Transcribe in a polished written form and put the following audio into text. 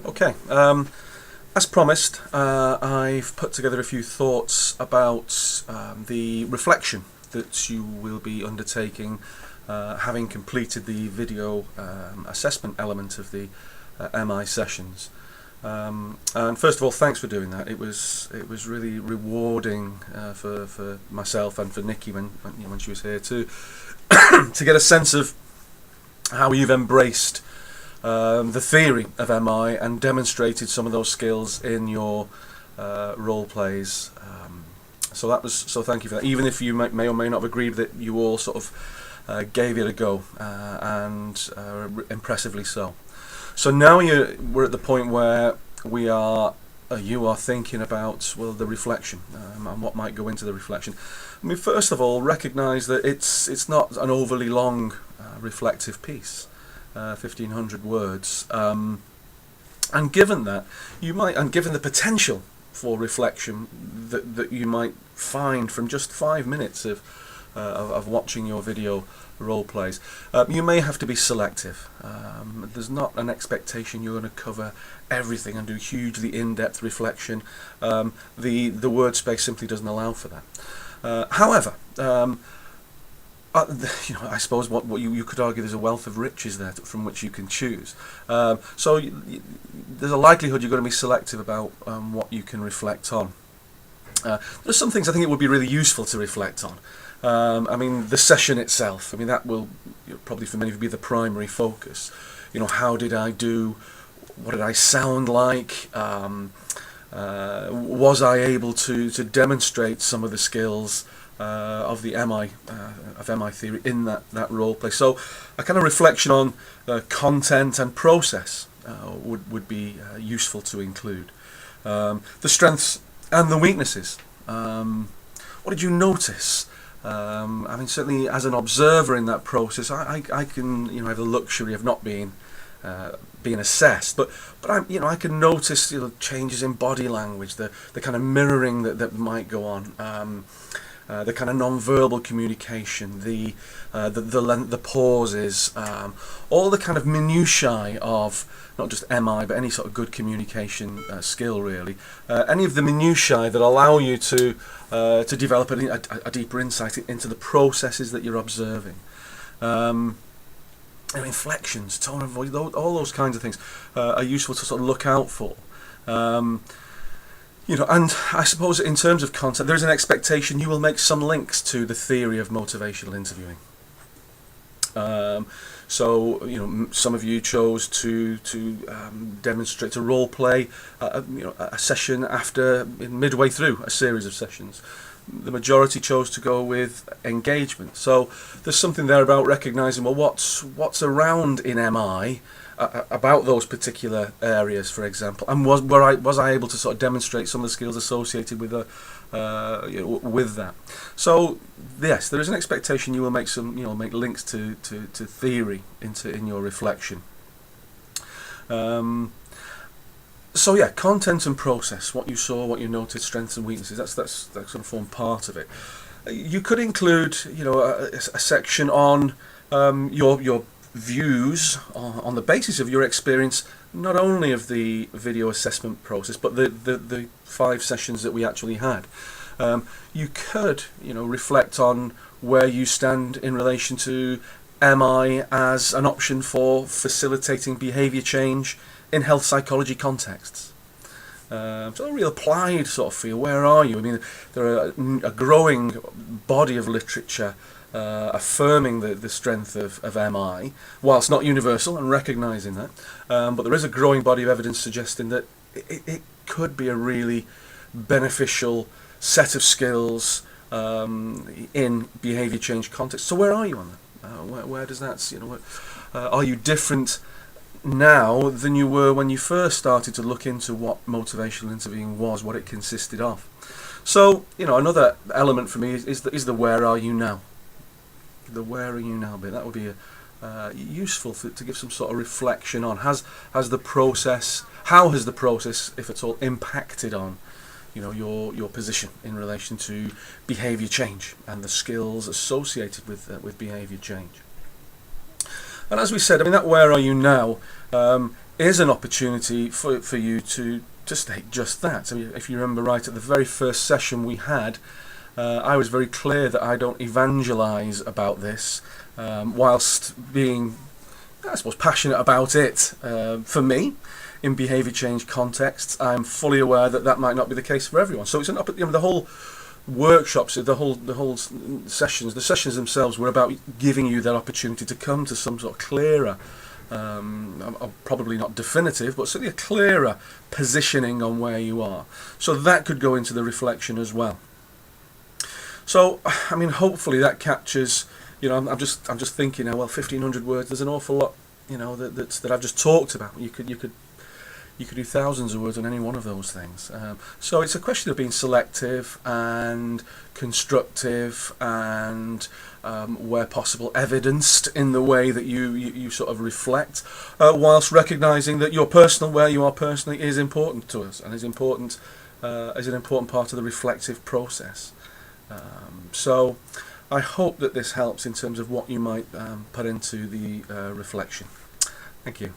Okay, as promised, I've put together a few thoughts about the reflection that you will be undertaking having completed the video assessment element of the MI sessions. And first of all, thanks for doing that. It was really rewarding for myself and for Nikki when she was here too, to get a sense of how you've embraced the theory of MI and demonstrated some of those skills in your role plays. So thank you for that. Even if you may or may not have agreed that, you all sort of gave it a go, and impressively so. So now we're at the point where you are thinking about, well, the reflection and what might go into the reflection. I mean, first of all, recognise that it's not an overly long reflective piece, 1,500 words, and given that given the potential for reflection that you might find from just 5 minutes of watching your video role plays, you may have to be selective. There's not an expectation you're going to cover everything and do hugely in-depth reflection. The word space simply doesn't allow for that. However, I suppose what you could argue, there's a wealth of riches there from which you can choose. So there's a likelihood you're going to be selective about what you can reflect on. There's some things I think it would be really useful to reflect on. I mean, the session itself, I mean, that will probably for many of you be the primary focus. How did I do? What did I sound like? Was I able to demonstrate some of the skills of the MI theory in that role play? So a kind of reflection on content and process would be useful to include. The strengths and the weaknesses. What did you notice? I mean, certainly as an observer in that process, I can have the luxury of not being assessed, but I can notice changes in body language, the kind of mirroring that might go on, the kind of non-verbal communication, the pauses, all the kind of minutiae of not just MI but any sort of good communication skill really. Any of the minutiae that allow you to develop a deeper insight into the processes that you're observing. Inflections, tone of voice, all those kinds of things are useful to sort of look out for. And I suppose in terms of content, there is an expectation you will make some links to the theory of motivational interviewing. So some of you chose to demonstrate, to role play a session midway through a series of sessions. The majority chose to go with engagement. So there's something there about recognising, well, what's around in MI about those particular areas, for example, and was I able to sort of demonstrate some of the skills associated with with that. So yes, there is an expectation you will make make links to theory in your reflection. So yeah, content and process, what you saw, what you noticed, strengths and weaknesses, that's going to form part of it. You could include a section on your views on the basis of your experience, not only of the video assessment process but the 5 sessions that we actually had. You could reflect on where you stand in relation to MI as an option for facilitating behaviour change in health psychology contexts. So a real applied sort of feel. Where are you? I mean, there are a growing body of literature affirming the strength of MI, whilst not universal, and recognising that. But there is a growing body of evidence suggesting that it could be a really beneficial set of skills in behaviour change context. So where are you on that? Where does that? Are you different now than you were when you first started to look into what motivational interviewing was, what it consisted of? So another element for me is the where are you now. The where are you now bit. That would be useful to give some sort of reflection on. How has the process, if at all, impacted on your position in relation to behaviour change and the skills associated with behaviour change. And as we said, I mean, that where are you now is an opportunity for you to state just that. I mean, if you remember right, at the very first session we had, I was very clear that I don't evangelise about this, whilst being, I suppose, passionate about it. For me, in behaviour change contexts, I'm fully aware that that might not be the case for everyone. So it's the whole workshops, the whole sessions, the sessions themselves were about giving you that opportunity to come to some sort of clearer, probably not definitive, but certainly a clearer positioning on where you are. So that could go into the reflection as well. So, I mean, hopefully that captures, I'm just thinking now, well, 1,500 words, there's an awful lot, that I've just talked about. You could do thousands of words on any one of those things. So it's a question of being selective and constructive and, where possible, evidenced in the way that you sort of reflect, whilst recognising that your personal, where you are personally, is important to us and is important, is an important part of the reflective process. So I hope that this helps in terms of what you might put into the reflection. Thank you.